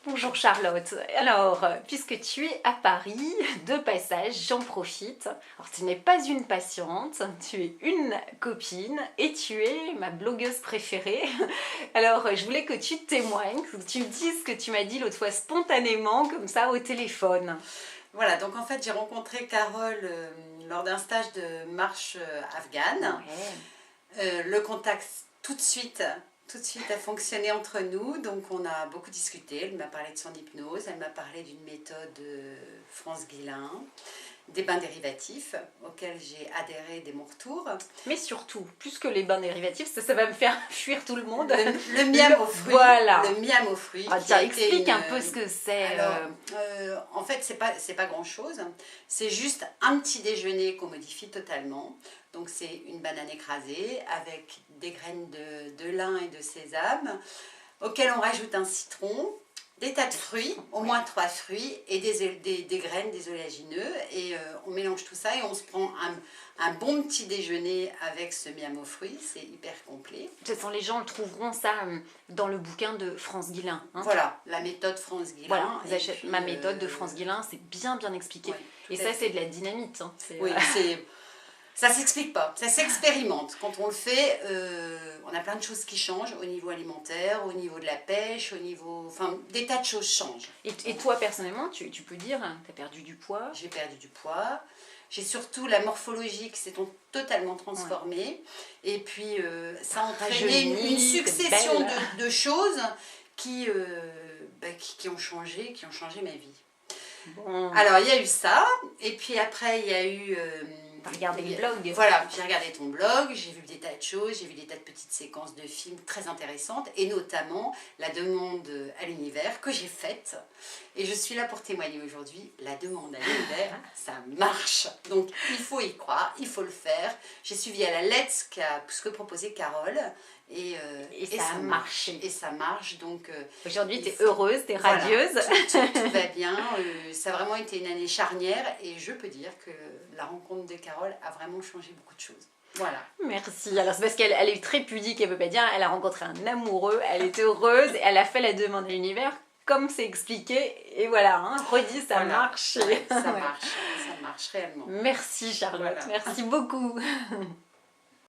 Bonjour Charlotte, alors puisque tu es à Paris, de passage, j'en profite. Alors tu n'es pas une patiente, tu es une copine et tu es ma blogueuse préférée. Alors je voulais que tu témoignes, que tu me dises ce que tu m'as dit l'autre fois spontanément comme ça au téléphone. Voilà, donc en fait j'ai rencontré Carole lors d'un stage de marche afghane. Le contact tout de suite a fonctionné entre nous, donc on a beaucoup discuté. Elle m'a parlé de son hypnose, elle m'a parlé d'une méthode France Guillain, des bains dérivatifs auxquels j'ai adhéré dès mon retour. Mais surtout, plus que les bains dérivatifs, ça va me faire fuir tout le monde. Le miam aux fruits. Voilà. Le miam aux fruits. Ah, tiens, explique un peu ce que c'est. Alors, en fait, c'est pas grand chose. C'est juste un petit déjeuner qu'on modifie totalement. Donc, c'est une banane écrasée avec des graines de lin et de sésame, auxquelles on rajoute un citron, des tas de fruits, au moins 3 fruits, et des graines, des oléagineux. Et on mélange tout ça et on se prend un bon petit déjeuner avec ce miam aux fruits. C'est hyper complet. De toute façon, les gens le trouveront ça dans le bouquin de France Guillain. Hein. Voilà, la méthode France Guillain. Voilà, vous achetez ma méthode de France Guillain, c'est bien expliqué. Ouais, et ça, c'est de la dynamite. Hein. Oui, ça s'explique pas, ça s'expérimente. Quand on le fait, on a plein de choses qui changent au niveau alimentaire, au niveau de la pêche, au niveau... Enfin, des tas de choses changent. Et toi, personnellement, tu peux dire, tu as perdu du poids? J'ai perdu du poids. J'ai surtout la morphologie qui s'est totalement transformée. Ouais. Et puis, ça a entraîné une succession de choses qui ont changé ma vie. Bon. Alors, il y a eu ça. Et puis après, il y a eu... Regardez les blogs. Voilà, j'ai regardé ton blog, j'ai vu des tas de choses, j'ai vu des tas de petites séquences de films très intéressantes, et notamment la demande à l'univers que j'ai faite. Et je suis là pour témoigner aujourd'hui, la demande à l'univers, ça marche. Donc il faut y croire, il faut le faire. J'ai suivi à la lettre ce que proposait Carole. Et ça a marché. Et ça marche, donc... Aujourd'hui, tu es heureuse, tu es radieuse. Voilà, tout va bien. Ça a vraiment été une année charnière et je peux dire que la rencontre de Carole a vraiment changé beaucoup de choses. Voilà. Merci. Alors c'est parce qu'elle est très pudique, elle ne peut pas dire, elle a rencontré un amoureux, elle est heureuse, et elle a fait la demande à l'univers comme c'est expliqué. Et voilà, hein, redit, ça marche. Ouais, ça marche réellement. Merci Charlotte, voilà. Merci beaucoup.